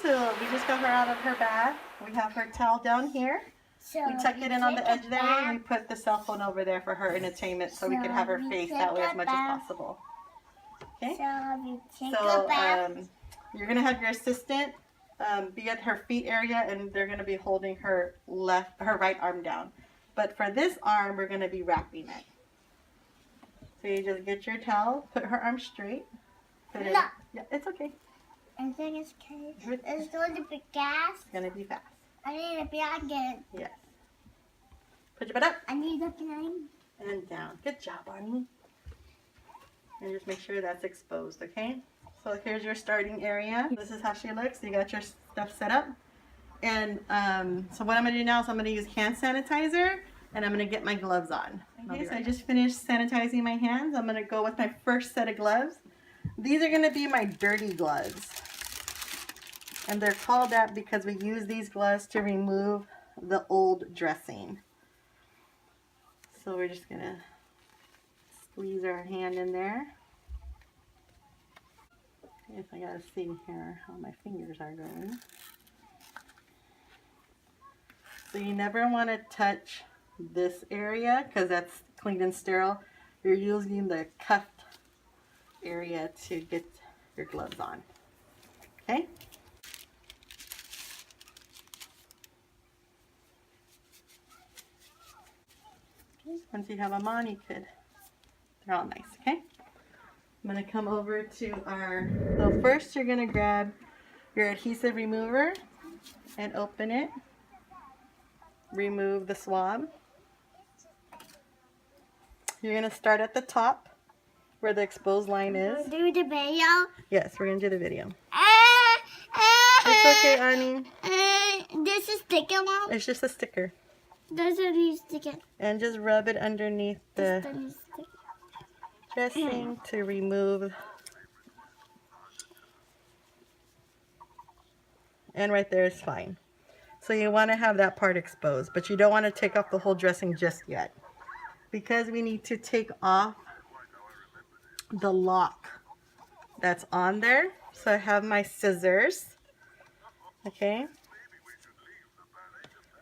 So we just got her out of her bath. We have her towel down here. So We tuck it in on the edge there, and we put the cell phone over there for her entertainment, so we can have her face that way as much as possible. Okay. So you're gonna have your assistant be at her feet area, and they're gonna be holding her right arm down. But for this arm, we're gonna be wrapping it. So you just get your towel, put her arm straight. Put it. Yeah, it's okay. I think it's okay. It's going to be gas. It's gonna be fast. I need a blanket. Yes. Put your butt up. I need a blanket. And down. Good job, Bonnie. And just make sure that's exposed, okay? So here's your starting area. This is how she looks. You got your stuff set up. And so what I'm gonna do now is I'm gonna use hand sanitizer, and I'm gonna get my gloves on. Okay, so I just finished sanitizing my hands. I'm gonna go with my first set of gloves. These are gonna be my dirty gloves. And they're called that because we use these gloves to remove the old dressing. So we're just gonna squeeze our hand in there. If I gotta see here how my fingers are going. So you never want to touch this area because that's clean and sterile. You're using the cuffed area to get your gloves on. Okay? Once you have them on, they're all nice, okay? I'm gonna come over to so first you're gonna grab your adhesive remover and open it. Remove the swab. You're gonna start at the top where the exposed line is. Do the video? Yes, we're gonna do the video. It's okay, Arnie. This is sticker, Mom? It's just a sticker. There's a new sticker. And just rub it underneath the dressing to remove. And right there is fine. So you want to have that part exposed, but you don't want to take off the whole dressing just yet, because we need to take off the lock that's on there. So I have my scissors. Okay.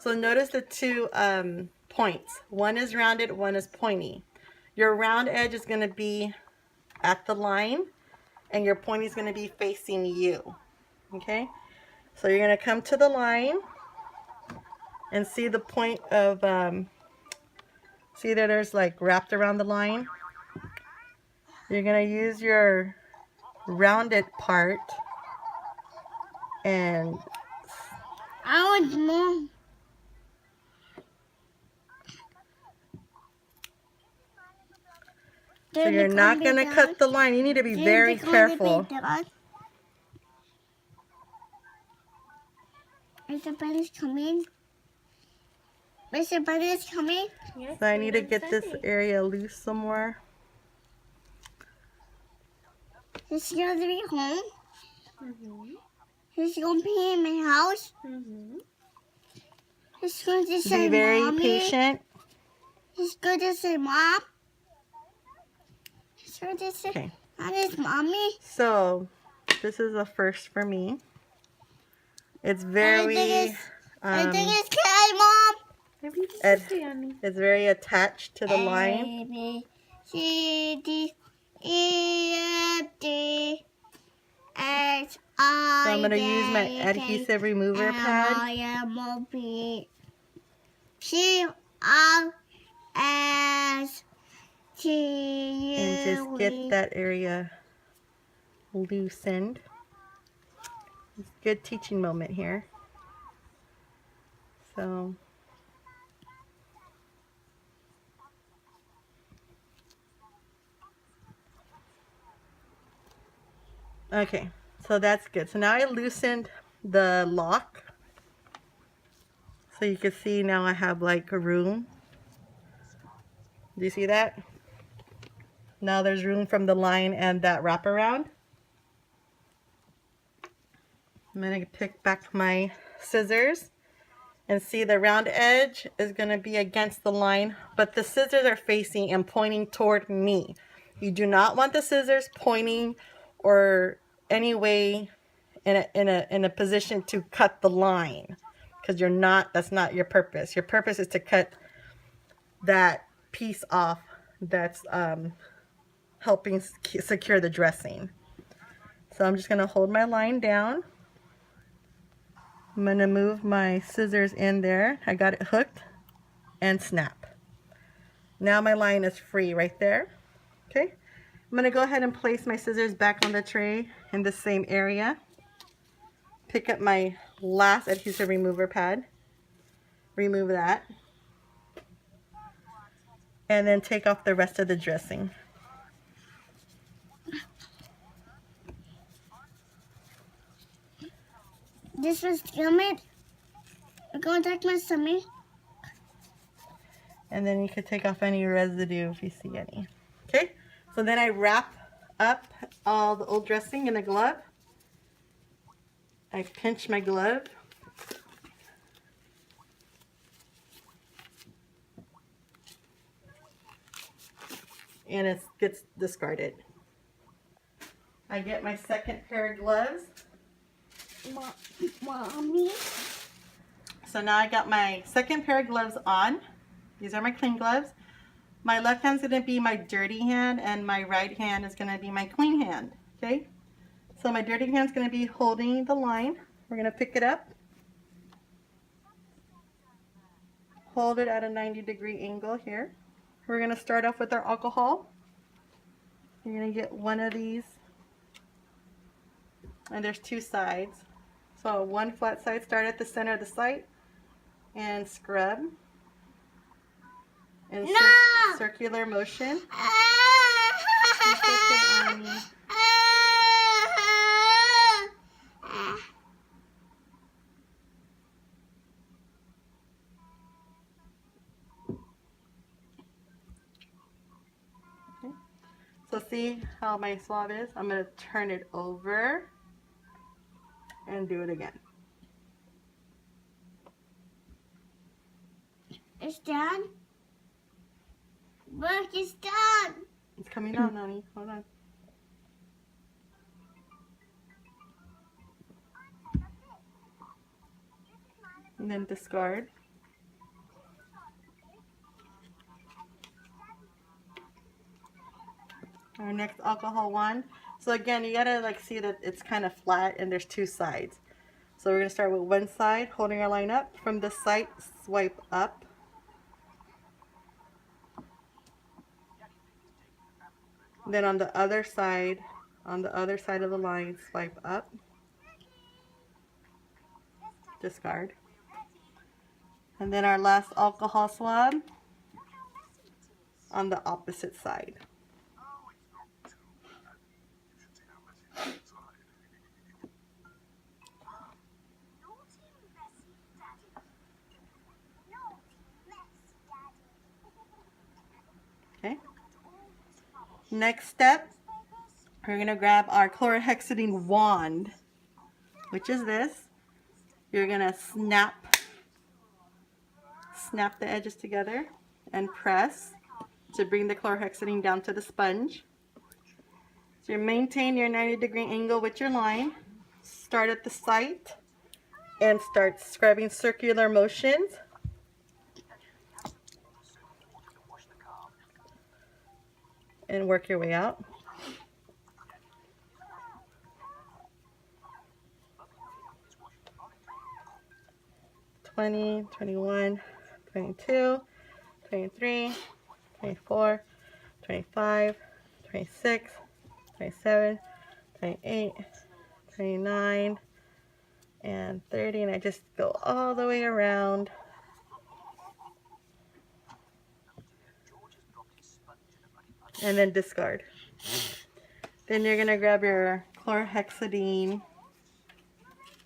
So notice the two points. One is rounded, one is pointy. Your round edge is going to be at the line, and your pointy is going to be facing you. Okay. So you're going to come to the line and see the point of, see that there's like wrapped around the line? You're going to use your rounded part and... I want more. So you're not going to cut the line. You need to be very careful. Is the bunny's coming? Is the bunny's coming? Yes, so I need to get this area loose some more. Is she going to be home? Is she going to be in my house? Is she going to say be very Mommy? Patient. Is she going to say Mom? Is she going to say, okay. That is Mommy? So, this is a first for me. It's very... I think it's K, Mom. It's very attached to the line. A, B, C, D, E, F, G, H, I, So I'm going to use my adhesive remover pad. P, R, S, T, U, and just get that area loosened. It's a good teaching moment here. So... Okay, so that's good. So now I loosened the lock. So you can see now I have like a room. Do you see that? Now there's room from the line and that wraparound. I'm going to pick back my scissors and see the round edge is going to be against the line, but the scissors are facing and pointing toward me. You do not want the scissors pointing or any way in a position to cut the line, because that's not your purpose. Your purpose is to cut that piece off that's helping secure the dressing. So I'm just going to hold my line down. I'm going to move my scissors in there. I got it hooked and snap. Now my line is free right there. Okay. I'm going to go ahead and place my scissors back on the tray in the same area. Pick up my last adhesive remover pad. Remove that. And then take off the rest of the dressing. This was stomach. I'm going to take my stomach. And then you could take off any residue if you see any. Okay, so then I wrap up all the old dressing in a glove. I pinch my glove. And it gets discarded. I get my second pair of gloves. Mommy. So now I got my second pair of gloves on. These are my clean gloves. My left hand's going to be my dirty hand, and my right hand is going to be my clean hand. Okay? So my dirty hand's going to be holding the line. We're going to pick it up. Hold it at a 90-degree angle here. We're going to start off with our alcohol. You're going to get one of these. And there's two sides. So one flat side, start at the center of the site and scrub. In circular motion. It's okay, Annie. Okay. So see how my swab is? I'm going to turn it over and do it again. It's done. Look, it's done. It's coming out, Nani. Hold on. And then discard. Our next alcohol one. So again, you gotta like see that it's kind of flat and there's two sides. So we're gonna start with one side, holding our line up. From the side, swipe up. Then on the other side of the line, swipe up. Discard. And then our last alcohol swab on the opposite side. Okay. Next step, we're going to grab our chlorhexidine wand, which is this. You're going to snap the edges together and press to bring the chlorhexidine down to the sponge. So you maintain your 90-degree angle with your line. Start at the site and start scrubbing circular motions. And work your way out. 20, 21, 22, 23, 24, 25, 26, 27, 28, 29, and 30. And I just go all the way around. And then discard. Then you're going to grab your chlorhexidine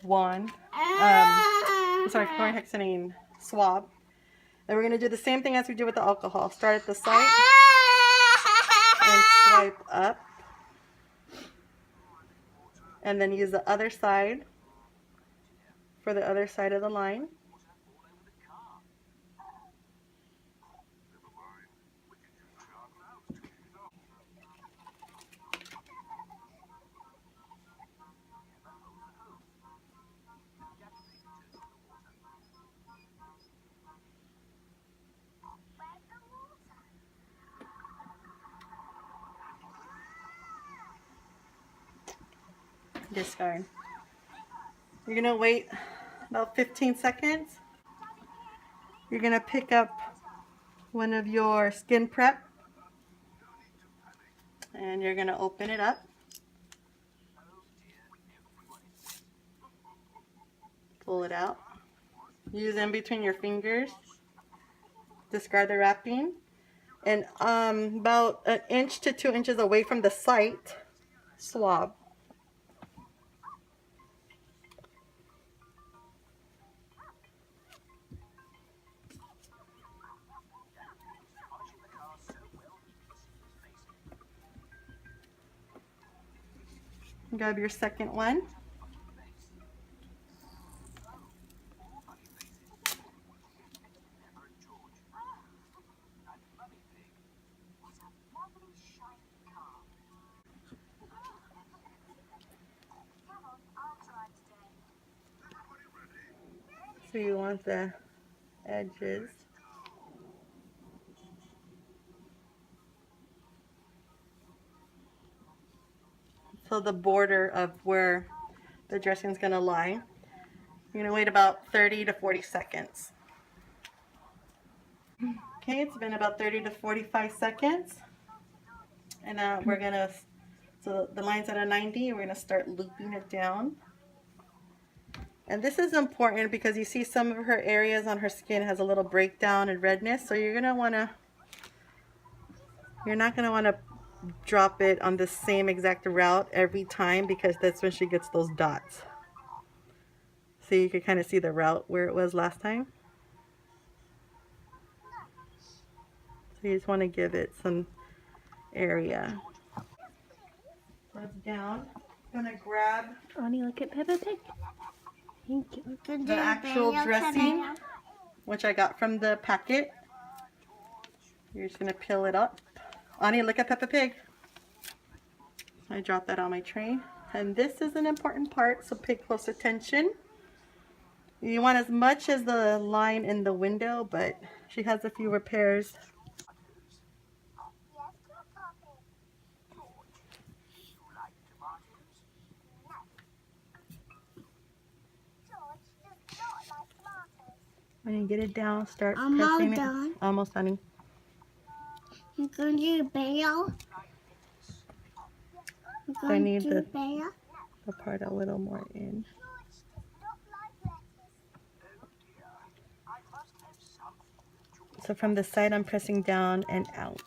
wand. Chlorhexidine swab. And we're going to do the same thing as we did with the alcohol. Start at the site and swipe up. And then use the other side for the other side of the line. discard. You're gonna wait about 15 seconds. You're gonna pick up one of your Skin Prep and you're gonna open it up. Pull it out. Use in between your fingers. Discard the wrapping. And about 1 inch to 2 inches away from the site, swab. Grab your second one. So you want the edges. So the border of where the dressing is going to lie. You're going to wait about 30 to 40 seconds. Okay, it's been about 30 to 45 seconds. And we're going to, so the line's at a 90, we're going to start looping it down. And this is important because you see some of her areas on her skin has a little breakdown and redness. So you're not going to want to drop it on the same exact route every time because that's when she gets those dots. So you can kind of see the route where it was last time. So you just want to give it some area. So it's down. I'm going to grab Ani, look at Peppa Pig. Thank you. the actual dressing, which I got from the packet. You're just going to peel it up. Ani, look at Peppa Pig. I dropped that on my tray. And this is an important part, so pay close attention. You want as much as the line in the window, but she has a few repairs. When you get it down, start pressing it. Done. Almost, honey. I'm going to do bail. I need the part a little more in. So from the side, I'm pressing down and out.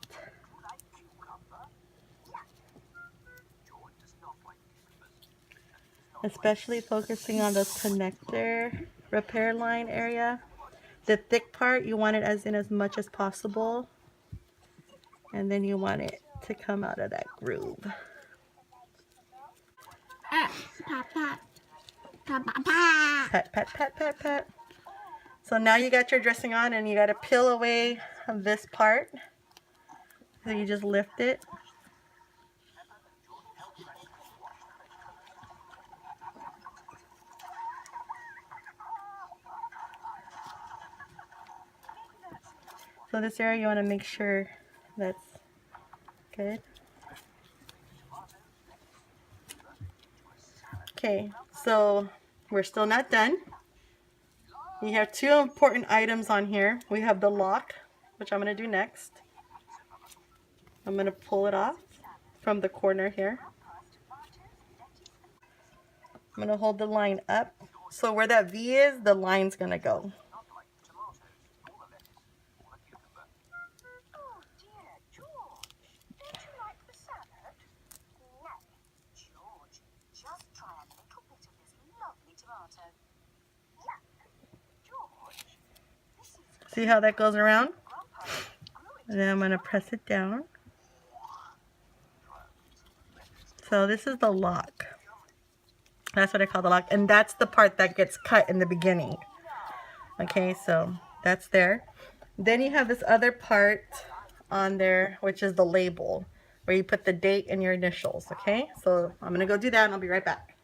Especially focusing on the connector repair line area. The thick part, you want it as in as much as possible. And then you want it to come out of that groove. Pat, pat. Pat, pat, pat. Pat, pat, pat, pat, pat. So now you got your dressing on and you got to peel away this part. So you just lift it. So this area you want to make sure that's good. Okay, so we're still not done. You have two important items on here. We have the lock, which I'm going to do next. I'm going to pull it off from the corner here. I'm going to hold the line up. So where that V is, the line's going to go. See how that goes around? And then I'm going to press it down. So this is the lock. That's what I call the lock. And that's the part that gets cut in the beginning. Okay, so that's there. Then you have this other part on there, which is the label, where you put the date and your initials. Okay, so I'm going to go do that and I'll be right back.